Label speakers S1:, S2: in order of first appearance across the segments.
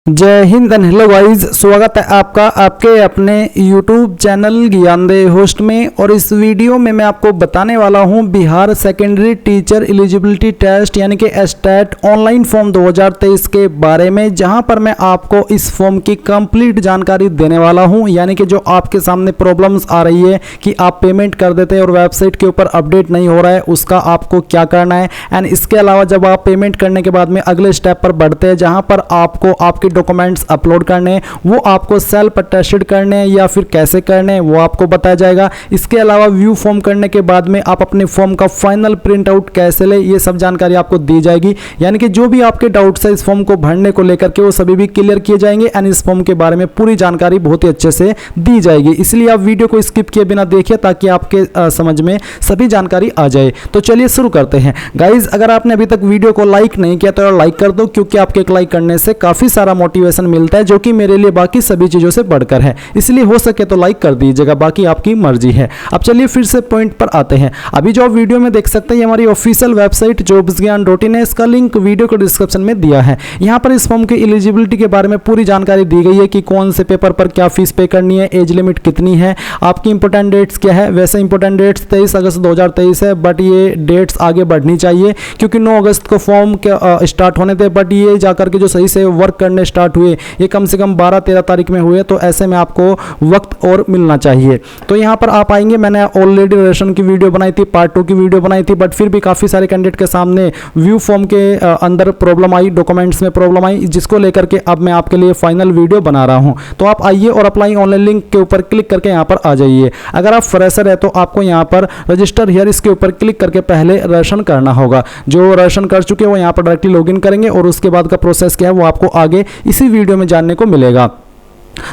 S1: जय Hind and hello guys, स्वागत है आपका आपके अपने YouTube चैनल ज्ञानदेव होस्ट में। और इस वीडियो में मैं आपको बताने वाला हूं Bihar secondary teacher eligibility test यानी कि एस्टेट ऑनलाइन फॉर्म 2023 के बारे में, जहां पर मैं आपको इस फॉर्म की कंप्लीट जानकारी देने वाला हूं। यानी कि जो आपके सामने प्रॉब्लम्स आ रही है कि आप पेमेंट कर देते हैं और वेबसाइट के ऊपर अपडेट नहीं हो रहा है, उसका आपको क्या करना है। एंड इसके अलावा जब आप पेमेंट करने के बाद में अगले स्टेप पर बढ़ते हैं जहां पर आपको आपके डॉक्यूमेंट्स अपलोड करने हैं, वो आपको सेल्फ अटेस्टेड करने हैं या फिर कैसे करने हैं वो आपको बताया जाएगा। इसके अलावा व्यू फॉर्म करने के बाद में आप अपने फॉर्म का फाइनल प्रिंट आउट कैसे ले, ये सब जानकारी आपको दी जाएगी। यानी कि जो भी आपके डाउट्स है इस फॉर्म को भरने को लेकर के वो सभी भी क्लियर किए जाएंगे एंड इस फॉर्म के बारे में पूरी जानकारी बहुत ही अच्छे से दी जाएगी। इसलिए आप वीडियो को स्किप किए बिना देखिए ताकि आपके समझ में सभी जानकारी आ जाए। तो चलिए शुरू करते हैं। गाइज, अगर आपने अभी तक वीडियो को लाइक नहीं किया तो लाइक कर दो, क्योंकि आपके एक लाइक करने से काफी सारा मोटिवेशन मिलता है जो कि मेरे लिए बाकी सभी चीजों से बढ़कर है। इसलिए हो सके तो लाइक कर दीजिएगा, बाकी आपकी मर्जी है। अब चलिए फिर से पॉइंट पर आते हैं। अभी जो आप वीडियो में देख सकते हैं हमारी ऑफिशियल वेबसाइट jobsgyan.in है। इसका लिंक वीडियो को डिस्क्रिप्शन में दिया है। यहाँ पर इस फॉर्म की एलिजिबिलिटी के बारे में पूरी जानकारी दी गई है कि कौन से पेपर पर क्या फीस पे करनी है, एज लिमिट कितनी है, आपकी इंपॉर्टेंट डेट्स क्या है। वैसे इंपॉर्टेंट डेट्स 23 अगस्त 2023 है, बट ये डेट्स आगे बढ़नी चाहिए क्योंकि 9 अगस्त को फॉर्म स्टार्ट होने थे, बट ये जाकर के जो सही से वर्क करने स्टार्ट हुए ये कम से कम 12-13 तारीख में हुए, तो ऐसे में आपको वक्त और मिलना चाहिए। तो यहाँ पर आप आएंगे, मैंने ऑलरेडी रेशन की वीडियो बनाई थी, पार्ट 2 की वीडियो बनाई थी, बट फिर भी काफ़ी सारे कैंडिडेट के सामने व्यू फॉर्म के अंदर प्रॉब्लम आई, डॉक्यूमेंट्स में प्रॉब्लम आई, जिसको लेकर के अब मैं आपके लिए फाइनल वीडियो बना रहा हूँ। तो आप आइए और अप्लाई ऑनलाइन लिंक के ऊपर क्लिक करके यहाँ पर आ जाइए। अगर आप फ्रेशर है तो आपको यहाँ पर रजिस्टर हियर इसके ऊपर क्लिक करके पहले रेशन करना होगा। जो रेशन कर चुके हैं वो यहाँ पर डायरेक्टली लॉगिन करेंगे और उसके बाद का प्रोसेस क्या है वो आपको आगे इसी वीडियो में जानने को मिलेगा।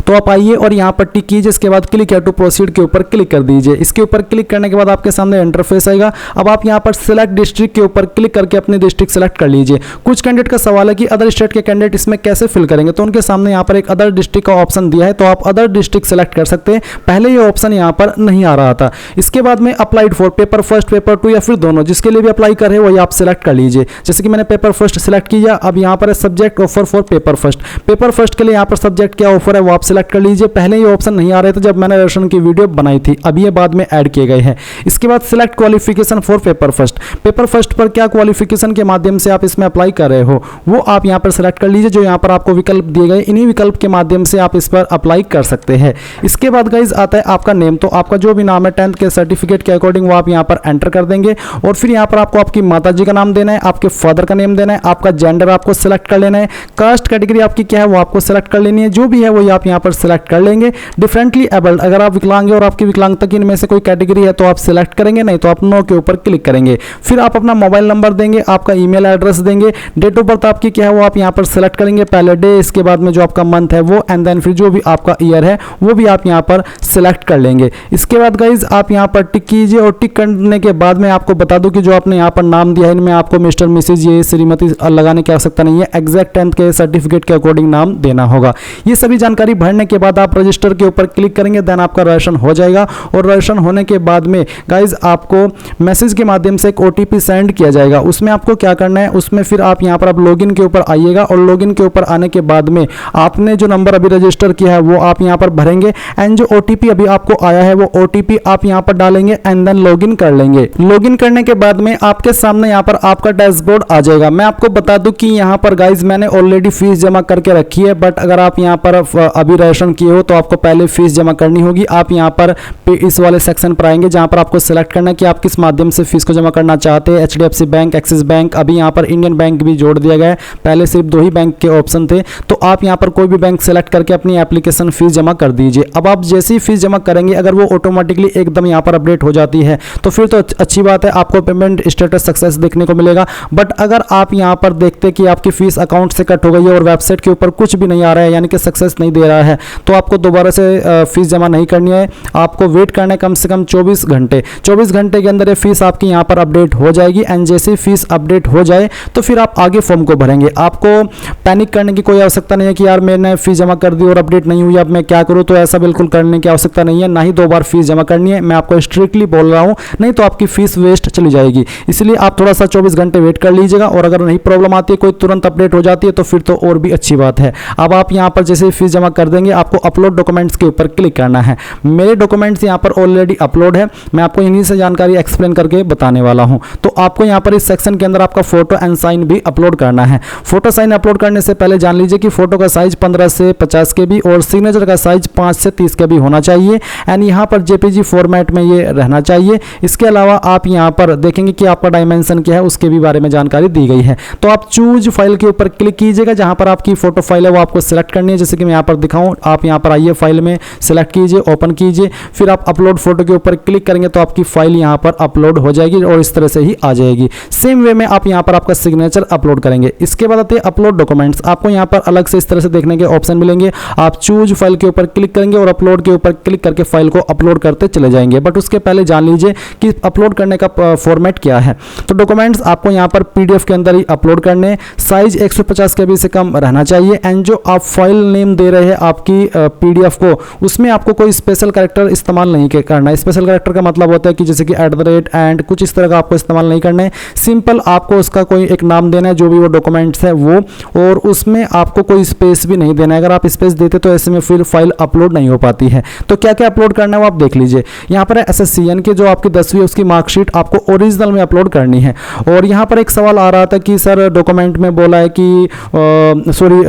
S1: तो आप आइए और यहाँ पर टिक कीजिए, इसके बाद क्लिक टू प्रोसीड के ऊपर क्लिक कर दीजिए। इसके ऊपर क्लिक करने के बाद आपके सामने इंटरफेस आएगा। अब आप यहाँ पर सिलेक्ट डिस्ट्रिक्ट के ऊपर क्लिक करके अपनी डिस्ट्रिक्ट सेलेक्ट कर लीजिए। कुछ कैंडिडेट का सवाल है कि अदर स्टेट के कैंडिडेट इसमें कैसे फिल करेंगे, तो उनके सामने यहाँ पर एक अदर डिस्ट्रिक्ट का ऑप्शन दिया है, तो आप अदर डिस्ट्रिक्ट सेलेक्ट कर सकते हैं। पहले ये ऑप्शन यहाँ पर नहीं आ रहा था। इसके बाद में applied for paper first, paper 2 या फिर दोनों, जिसके लिए भी अप्लाई कर रहे हैं वही आप सिलेक्ट कर लीजिए। जैसे कि मैंने पेपर फर्स्ट सिलेक्ट किया। अब यहाँ पर subject offer for paper first, paper first के लिए यहाँ पर सब्जेक्ट क्या ऑफर है वो आप सिलेक्ट कर लीजिए। पहले ये ऑप्शन नहीं आ रहे थे जब मैंने रेशन की वीडियो बनाई थी, अब ये बाद में ऐड किए गए हैं। इसके बाद select qualification for paper first, paper first पर क्या क्वालिफिकेशन के माध्यम से आप इसमें अप्लाई कर रहे हो वो आप यहाँ पर सिलेक्ट कर लीजिए। जो यहाँ पर आपको विकल्प दिए गए इन्हीं विकल्प के माध्यम से आप इस पर अप्लाई कर सकते हैं। इसके बाद गाइज आता है आपका नेम, तो आपका जो भी नाम है 10th के सर्टिफिकेट के अकॉर्डिंग वो आप यहाँ पर एंटर कर देंगे। और फिर यहाँ पर आपको आपकी माता जी का नाम देना है, आपके फादर का नेम देना है, आपका जेंडर आपको सिलेक्ट कर लेना है, कास्ट कैटेगरी आपकी क्या है वो आपको सिलेक्ट कर लेनी है। जो भी है वही आप यहाँ पर सिलेक्ट कर लेंगे। डिफरेंटली एबल्ड, अगर आप विकलांग हैं और आपकी विकलांगता की इनमें से कोई कैटेगरी है तो आप सिलेक्ट करेंगे, नहीं तो आप नो के ऊपर क्लिक करेंगे। फिर आप अपना मोबाइल नंबर देंगे, आपका ईमेल एड्रेस देंगे, डेट ऑफ बर्थ आपकी क्या है वो आप यहाँ पर सिलेक्ट करेंगे, पहले डे, इसके बाद में जो आपका मंथ है वो, एंड देन फिर जो भी आपका ईयर है वो भी आप यहाँ पर सिलेक्ट कर लेंगे। इसके बाद गाइज आप यहाँ पर टिक कीजिए और टिक करने के बाद में आपको बता दूं कि जो आपने यहाँ पर नाम दिया है इनमें आपको मिस्टर मिसेज ये श्रीमती लगाने की आवश्यकता नहीं है, एग्जैक्ट 10th के सर्टिफिकेट के अकॉर्डिंग नाम देना होगा। ये सभी जानकारी भरने के बाद आप रजिस्टर के ऊपर क्लिक करेंगे, देन आपका रेशन हो जाएगा। और रेशन होने के बाद में गाइज आपको मैसेज के माध्यम से एक OTP सेंड किया जाएगा। उसमें आपको क्या करना है, उसमें फिर आप यहाँ पर लॉगिन के ऊपर आइएगा और लॉगिन के ऊपर आने के बाद में आपने जो नंबर अभी रजिस्टर किया है वो आप यहाँ पर भरेंगे एंड जो OTP अभी आपको आया है वो OTP आप यहाँ पर डालेंगे एंड देन लॉगिन कर लेंगे। लॉगिन करने के बाद में आपके सामने यहाँ पर आपका डैशबोर्ड आ जाएगा। मैं आपको बता दूं कि यहाँ पर गाइज मैंने ऑलरेडी फीस जमा करके रखी है, बट अगर आप यहाँ पर अभी रेशन किए हो तो आपको पहले फीस जमा करनी होगी। आप यहाँ पर इस वाले सेक्शन पर आएंगे जहाँ पर आपको सिलेक्ट करना है कि आप किस माध्यम से फीस को जमा करना चाहते हैं, HDFC बैंक, एक्सिस बैंक, अभी यहाँ पर इंडियन बैंक भी जोड़ दिया गया है, पहले सिर्फ 2 ही बैंक के ऑप्शन थे। तो आप यहाँ पर कोई भी बैंक सेलेक्ट करके अपनी एप्लीकेशन फीस जमा कर दीजिए। अब आप जैसे ही फीस जमा करेंगे अगर वो ऑटोमेटिकली एकदम यहाँ पर अपडेट हो जाती है तो फिर तो अच्छी बात है, आपको पेमेंट स्टेटस सक्सेस देखने को मिलेगा। बट अगर आप यहाँ पर देखते कि आपकी फीस अकाउंट से कट हो गई है और वेबसाइट के ऊपर कुछ भी नहीं आ रहा है यानी कि सक्सेस नहीं दे रहा गया है तो आपको दोबारा से फीस जमा नहीं करनी है। आपको वेट करना है कम से कम 24 घंटे। 24 घंटे के अंदर ये फीस आपकी यहाँ पर अपडेट हो जाएगी एंड जैसे फीस अपडेट हो जाए तो फिर आप आगे फॉर्म को भरेंगे। आपको पैनिक करने की कोई आवश्यकता नहीं है कि यार मैंने फीस जमा कर दी और अपडेट नहीं हुई, अब मैं क्या करूँ। तो ऐसा बिल्कुल करने की आवश्यकता नहीं है, ना ही 2 बार फीस जमा करनी है। मैं आपको स्ट्रिक्टली बोल रहा हूँ, नहीं तो आपकी फीस वेस्ट चली जाएगी। इसलिए आप थोड़ा सा 24 घंटे वेट कर लीजिएगा और अगर नहीं प्रॉब्लम आती है, कोई तुरंत अपडेट हो जाती है तो फिर तो और भी अच्छी बात है। अब आप यहाँ पर जैसे फीस जमा कर देंगे आपको अपलोड डॉक्यूमेंट्स के ऊपर क्लिक करना है। मेरे डॉक्यूमेंट्स यहाँ पर ऑलरेडी अपलोड है, मैं आपको इन्हीं से जानकारी एक्सप्लेन करके बताने वाला हूँ। तो आपको यहाँ पर इस सेक्शन के अंदर आपका फोटो एंड साइन भी अपलोड करना है। फोटो साइन अपलोड करने से पहले जान लीजिए कि फोटो का साइज 15 से 50 KB और सिग्नेचर का साइज 5 से 30 KB होना चाहिए एंड यहाँ पर JPG फॉर्मेट में ये रहना चाहिए। इसके अलावा आप यहाँ पर देखेंगे कि आपका डायमेंशन क्या है, उसके भी बारे में जानकारी दी गई है। तो आप चूज फाइल के ऊपर क्लिक कीजिएगा, जहाँ पर आपकी फोटो फाइल है वो आपको सिलेक्ट करनी है। जैसे कि मैं यहाँ पर दिखाऊँ, आप यहाँ पर आइए, फाइल में सिलेक्ट कीजिए, ओपन कीजिए, फिर आप अपलोड फोटो के ऊपर क्लिक करेंगे तो आपकी फाइल यहाँ पर अपलोड हो जाएगी और इस तरह से ही आ जाएगी। सेम वे में आप यहाँ पर आपका सिग्नेचर अपलोड करेंगे। इसके बाद आते हैं अपलोड डॉक्यूमेंट्स। आपको यहाँ पर अलग से इस तरह से देखने के ऑप्शन मिलेंगे। आप चूज फाइल के ऊपर क्लिक करेंगे और अपलोड के ऊपर क्लिक करके फाइल को अपलोड करते चले जाएंगे। बट उसके पहले जान लीजिए कि अपलोड करने का फॉर्मेट क्या है। तो डॉक्यूमेंट्स आपको यहाँ पर PDF के अंदर ही अपलोड करने, साइज 150 KB से कम रहना चाहिए एंड जो आप फाइल नेम दे रहे हैं आपकी PDF को, उसमें आपको कोई स्पेशल कैरेक्टर इस्तेमाल नहीं करना है। स्पेशल कैरेक्टर का मतलब होता है कि जैसे कि @ एंड कुछ इस तरह का आपको इस्तेमाल नहीं करना है। सिंपल आपको उसका कोई एक नाम देना है, जो भी वो डॉक्यूमेंट्स है वो, और उसमें आपको कोई स्पेस भी नहीं देना है। अगर आप स्पेस देते तो ऐसे में फिर फाइल अपलोड नहीं हो पाती है। तो क्या क्या अपलोड करना है वो आप देख लीजिए। यहाँ पर SSCN के जो आपकी 10वीं उसकी मार्कशीट आपको ओरिजिनल में अपलोड करनी है। और यहाँ पर एक सवाल आ रहा था कि सर डॉक्यूमेंट में बोला है कि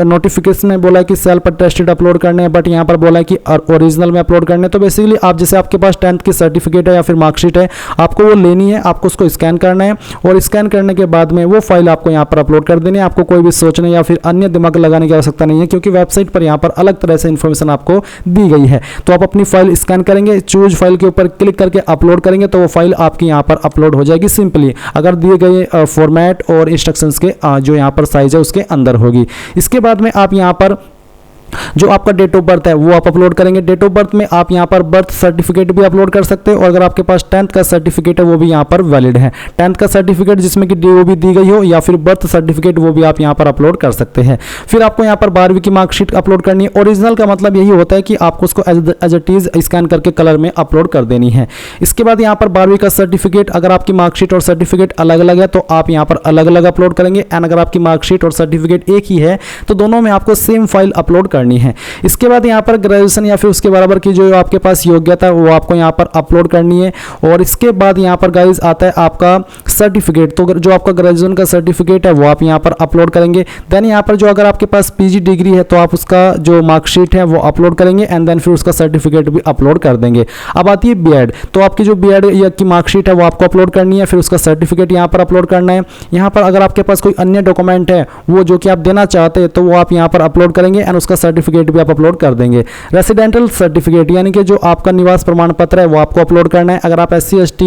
S1: नोटिफिकेशन में बोला है कि सेल्फ अटेस्टेड अपलोड करने हैं, बट यहाँ पर बोला है कि ओरिजिनल में अपलोड करने। तो बेसिकली आप जैसे आपके पास 10th की सर्टिफिकेट है या फिर मार्कशीट है, आपको वो लेनी है, आपको उसको स्कैन करना है और स्कैन करने के बाद में वो फाइल आपको यहाँ पर अपलोड कर देनी है। आपको कोई भी सोचने या फिर अन्य दिमाग लगाने की आवश्यकता नहीं है, क्योंकि वेबसाइट पर यहाँ पर अलग तरह से इन्फॉर्मेशन आपको दी गई है। तो आप अपनी फाइल स्कैन करेंगे, चूज फाइल के ऊपर क्लिक करके अपलोड करेंगे तो वो फाइल आपकी यहाँ पर अपलोड हो जाएगी सिंपली, अगर दिए गए फॉर्मेट और इंस्ट्रक्शंस के जो यहाँ पर साइज है उसके अंदर होगी। इसके बाद में आप यहाँ पर जो आपका डेट ऑफ बर्थ है वो आप अपलोड करेंगे। डेट ऑफ बर्थ में आप यहाँ पर बर्थ सर्टिफिकेट भी अपलोड कर सकते हो और अगर आपके पास 10th का सर्टिफिकेट है वो भी यहाँ पर वैलिड है। 10th का सर्टिफिकेट जिसमें कि DOB दी गई हो या फिर बर्थ सर्टिफिकेट वो भी आप यहाँ पर अपलोड कर सकते हैं। फिर आपको यहाँ पर 12वीं की मार्कशीट अपलोड करनी है। ओरिजिनल का मतलब यही होता है कि आपको उसको एज इट इज स्कैन करके कलर में अपलोड कर देनी है। इसके बाद यहाँ पर 12वीं का सर्टिफिकेट, अगर आपकी मार्कशीट और सर्टिफिकेट अलग अलग है तो आप यहाँ पर अलग अलग अपलोड करेंगे एंड अगर आपकी मार्कशीट और सर्टिफिकेट एक ही है तो दोनों में आपको सेम फाइल अपलोड करनी है। इसके बाद यहाँ पर ग्रेजुएशन या फिर उसके बराबर की जो आपके पास योग्यता है वो आपको यहाँ पर अपलोड करनी है। और इसके बाद यहाँ पर गाइज आता है आपका सर्टिफिकेट। तो जो आपका ग्रेजुएशन का सर्टिफिकेट है वो आप यहाँ पर अपलोड करेंगे। देन यहाँ पर जो अगर आपके पास PG डिग्री है तो आप उसका जो मार्कशीट है वो अपलोड करेंगे एंड देन फिर उसका सर्टिफिकेट भी अपलोड कर देंगे। अब आती है B.Ed। तो आपकी जो B.Ed या की मार्कशीट है वो आपको अपलोड करनी है, फिर उसका सर्टिफिकेट यहाँ पर अपलोड करना है। यहाँ पर अगर आपके पास कोई अन्य डॉक्यूमेंट है वो जो कि आप देना चाहते हैं तो वो आप यहाँ पर अपलोड करेंगे एंड उसका सर्टिफिकेट भी आप अपलोड कर देंगे। रेसिडेंटल सर्टिफिकेट यानी कि जो आपका निवास प्रमाण पत्र है वो आपको अपलोड करना है। अगर आप SC ST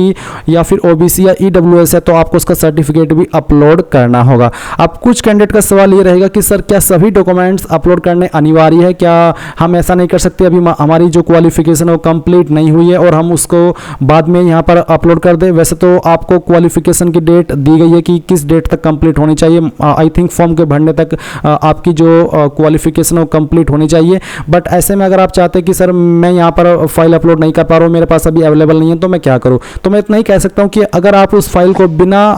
S1: या फिर OBC या EWS है तो आपको उसका सर्टिफिकेट भी अपलोड करना होगा। अब कुछ कैंडिडेट का सवाल ये रहेगा कि सर क्या सभी डॉक्यूमेंट्स अपलोड करने अनिवार्य है, क्या हम ऐसा नहीं कर सकते, अभी हमारी जो क्वालिफिकेशन है वो कंप्लीट नहीं हुई है और हम उसको बाद में यहाँ पर अपलोड कर दें। वैसे तो आपको क्वालिफिकेशन की डेट दी गई है कि किस डेट तक कंप्लीट होनी चाहिए। आई थिंक फॉर्म के भरने तक आपकी जो क्वालिफिकेशन है वो कंप्लीट होनी चाहिए। बट ऐसे में अगर आप चाहते हैं कि सर मैं यहाँ पर फाइल अपलोड नहीं कर पा रहा हूँ, मेरे पास अभी अवेलेबल नहीं है, तो मैं क्या करूँ, तो मैं इतना ही कह सकता हूँ कि अगर आप उस फाइल को बिना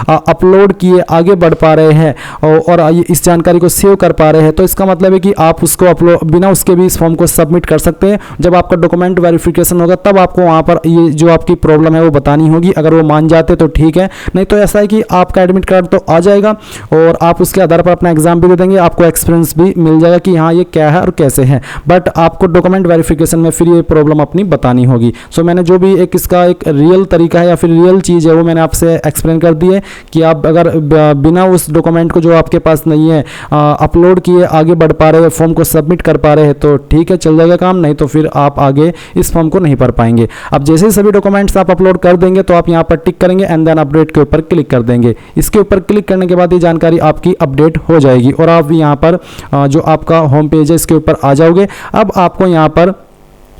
S1: अपलोड किए आगे बढ़ पा रहे हैं और इस जानकारी को सेव कर पा रहे हैं तो इसका मतलब है कि आप उसको अपलोड बिना उसके भी इस फॉर्म को सबमिट कर सकते हैं। जब आपका डॉक्यूमेंट वेरिफिकेशन होगा तब आपको वहाँ पर ये जो आपकी प्रॉब्लम है वो बतानी होगी। अगर वो मान जाते तो ठीक है, नहीं तो ऐसा है कि आपका एडमिट कार्ड तो आ जाएगा और आप उसके आधार पर अपना एग्जाम भी दे देंगे, आपको एक्सपीरियंस भी मिल जाएगा कि हाँ ये क्या है और कैसे है। बट आपको डॉक्यूमेंट वेरिफिकेशन में फिर ये प्रॉब्लम अपनी बतानी होगी। सो मैंने जो भी एक इसका एक रियल तरीका है या फिर रियल चीज़ है वो मैंने आपसे से एक्सप्लेन कर दिए कि आप अगर बिना उस डॉक्यूमेंट को जो आपके पास नहीं है अपलोड किए आगे बढ़ पा रहे हैं, फॉर्म को सबमिट कर पा रहे हैं तो ठीक है, चल जाएगा काम, नहीं तो फिर आप आगे इस फॉर्म को नहीं भर पाएंगे। अब जैसे ही सभी डॉक्यूमेंट्स आप अपलोड कर देंगे तो आप यहाँ पर टिक करेंगे एंड देन अपडेट के ऊपर क्लिक कर देंगे। इसके ऊपर क्लिक करने के बाद ये जानकारी आपकी अपडेट हो जाएगी और आप यहाँ पर जो आपका होम पेज है इसके ऊपर आ जाओगे। अब आपको यहाँ पर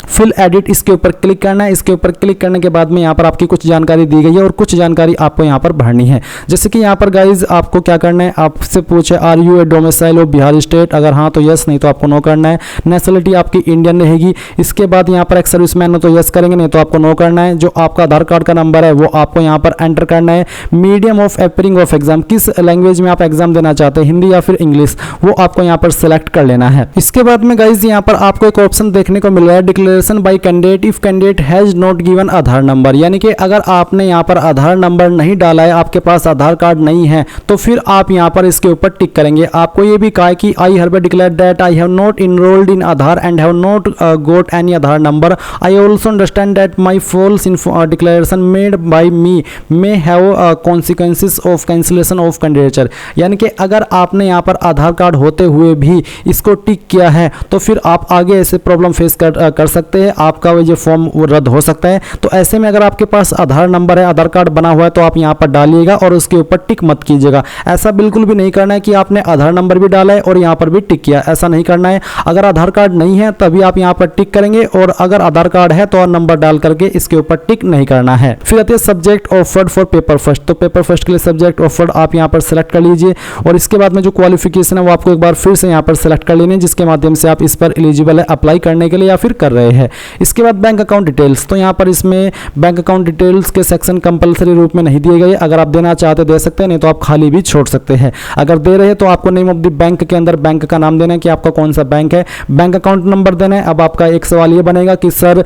S1: फिल एडिट इसके ऊपर क्लिक करना है। इसके ऊपर क्लिक करने के बाद में यहाँ पर आपकी कुछ जानकारी दी गई है और कुछ जानकारी आपको यहाँ पर भरनी है। जैसे कि यहाँ पर गाइज आपको क्या करना है, आपसे पूछे are you a domicile of Bihar state, अगर हाँ तो यस, नहीं तो आपको नो करना है। नेशनलिटी आपकी इंडियन रहेगी। इसके बाद यहाँ पर एक सर्विसमैन हो तो यस करेंगे, नहीं तो आपको नो करना है। जो आपका आधार कार्ड का नंबर है वो आपको यहाँ पर एंटर करना है। Medium of appearing of exam, किस लैंग्वेज में आप एग्जाम देना चाहते हैं, हिंदी या फिर इंग्लिश, वो आपको यहाँ पर सिलेक्ट कर लेना है। इसके बाद में गाइज यहाँ पर आपको एक ऑप्शन देखने को मिल रहा है, declaration bye candidate if candidate has not given Aadhaar number, यानी कि अगर आपने यहाँ पर आधार नंबर नहीं डाला है, आपके पास आधार कार्ड नहीं है, तो फिर आप यहाँ पर इसके ऊपर टिक करेंगे। आपको ये भी कहा है कि I have declare that I have not enrolled in Aadhaar and have not got any Aadhaar number. I also understand that my false declaration made by me may have consequences of cancellation of candidature, यानी कि अगर आपने यहाँ पर आधार card होते हुए भी इसको टिक किया है तो फिर आप आगे ऐसे प्रॉब्लम फेस कर सकते हैं, आपका जो फॉर्म वो रद्द हो सकता है। तो ऐसे में अगर आपके पास आधार नंबर है, आधार कार्ड बना हुआ है, तो आप यहाँ पर डालिएगा और उसके ऊपर टिक मत कीजिएगा। ऐसा बिल्कुल भी नहीं करना है कि आपने आधार नंबर भी डाला है और यहाँ पर भी टिक किया, ऐसा नहीं करना है। अगर आधार कार्ड नहीं है तभी आप यहाँ पर टिक करेंगे और अगर आधार कार्ड है तो नंबर डाल करके इसके ऊपर टिक नहीं करना है। फिर आती है subject offered for paper first, तो पेपर फर्स्ट के लिए सब्जेक्ट ऑफर्ड आप यहाँ पर सेलेक्ट कर लीजिए और इसके बाद में जो क्वालिफिकेशन है वो आपको एक बार फिर से यहाँ पर सेलेक्ट कर लेनी है, जिसके माध्यम से आप इस पर एलिजिबल है अप्लाई करने के लिए या फिर कर रहे हैं। इसके बाद बैंक अकाउंट डिटेल्स, तो यहाँ पर इसमें बैंक अकाउंट डिटेल्स के सेक्शन कंपलसरी रूप में नहीं दिए गए, अगर आप देना चाहते दे सकते हैं, नहीं तो आप खाली भी छोड़ सकते हैं। अगर दे रहे हैं तो आपको नेम ऑफ द बैंक के अंदर बैंक का नाम देना है कि आपका कौन सा बैंक है, बैंक अकाउंट नंबर देना है। अब आपका एक सवाल ये बनेगा कि सर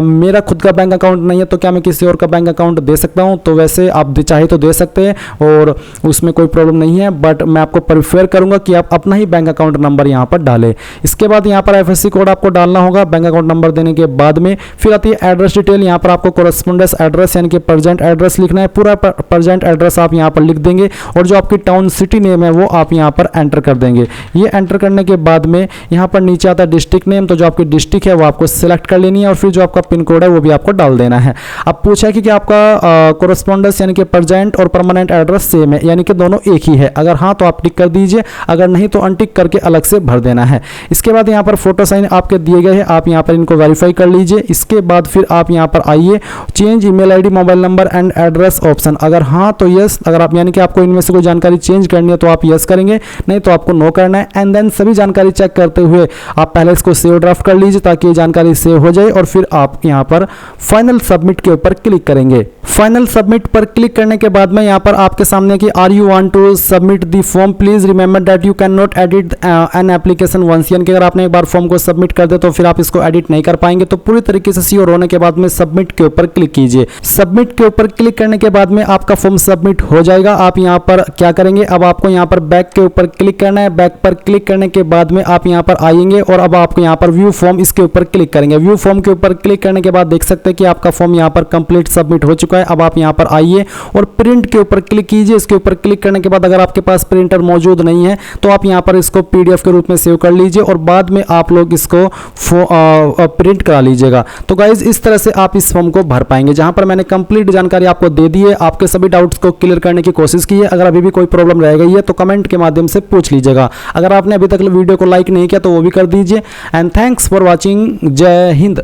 S1: मेरा खुद का बैंक अकाउंट नहीं है तो क्या मैं किसी और का बैंक अकाउंट दे सकता हूँ? तो वैसे आप चाहे तो दे सकते हैं और उसमें कोई प्रॉब्लम नहीं है, बट मैं आपको प्रेफर करूंगा कि आप अपना ही बैंक अकाउंट नंबर यहाँ पर डालें। इसके बाद यहाँ पर एफएससी कोड आपको डालना होगा बैंक अकाउंट नंबर देने के बाद में। फिर आती है एड्रेस डिटेल, यहाँ पर आपको कोरेस्पोंडेंस एड्रेस यानी कि प्रेजेंट एड्रेस लिखना है। पूरा प्रेजेंट एड्रेस आप यहाँ पर लिख देंगे और जो आपकी टाउन सिटी नेम है वो आप यहाँ पर एंटर कर देंगे। ये एंटर करने के बाद में यहाँ पर नीचे आता है डिस्ट्रिक्ट नेम, तो जो आपकी डिस्ट्रिक्ट है वो आपको सिलेक्ट कर लेनी है और फिर जो आपका पिन कोड है वो भी आपको डाल देना है। अब पूछा कि आपका कोरेस्पोंडेंस यानी कि प्रेजेंट और परमानेंट एड्रेस सेम है, यानी कि दोनों एक ही है। अगर हाँ तो आप टिक कर दीजिए, अगर नहीं तो अनटिक करके अलग से भर देना है। इसके बाद यहाँ पर फोटो साइन आपके दिए गए हैं, आप यहाँ पर इनको वेरीफाई कर लीजिए। इसके बाद फिर आप यहाँ पर आइए, change email ID mobile number and address option, अगर हाँ तो यस, अगर आप यानी कि आपको इनमें से कोई जानकारी चेंज करनी है तो आप यस करेंगे, नहीं तो आपको नो करना है। एंड देन सभी जानकारी चेक करते हुए आप पहले इसको सेव ड्राफ्ट कर लीजिए ताकि ये जानकारी सेव हो जाए और फिर आप यहाँ पर फाइनल सबमिट के ऊपर क्लिक करेंगे। फाइनल सबमिट पर क्लिक करने के बाद में यहाँ पर आपके सामने कि are you want to submit the form, please remember that you can not edit an application once, यानी कि अगर आपने एक बार फॉर्म को सबमिट कर दे तो फिर आप इसको एडिट नहीं कर पाएंगे। तो पूरी तरीके से श्योर होने के बाद में सबमिट के ऊपर क्लिक कीजिए। सबमिट के ऊपर क्लिक करने के बाद में आपका फॉर्म सबमिट हो जाएगा। आप यहाँ पर क्या करेंगे, अब आपको यहाँ पर बैक के ऊपर क्लिक करना है। बैक पर क्लिक करने के बाद में आप यहाँ पर आएंगे और अब आपको यहाँ पर व्यू फॉर्म इसके ऊपर क्लिक करेंगे। व्यू फॉर्म के ऊपर क्लिक करने के बाद देख सकते हैं कि आपका फॉर्म यहाँ पर कंप्लीट सबमिट हो चुका है। अब आप यहाँ पर आइए और प्रिंट के ऊपर क्लिक कीजिए। इसके ऊपर क्लिक करने के बाद अगर आपके पास प्रिंटर मौजूद नहीं है तो आप यहाँ पर इसको पीडीएफ के रूप में सेव कर लीजिए और बाद में आप लोग इसको प्रिंट करा लीजिएगा। तो गाइज इस तरह से आप इस फॉर्म को भर पाएंगे, जहां पर मैंने कंप्लीट जानकारी आपको दे दी है, आपके सभी डाउट्स को क्लियर करने की कोशिश की है। अगर अभी भी कोई प्रॉब्लम रह गई है तो कमेंट के माध्यम से पूछ लीजिएगा। अगर आपने अभी तक वीडियो को लाइक नहीं किया तो वो भी कर दीजिए। And thanks for watching. जय हिंद।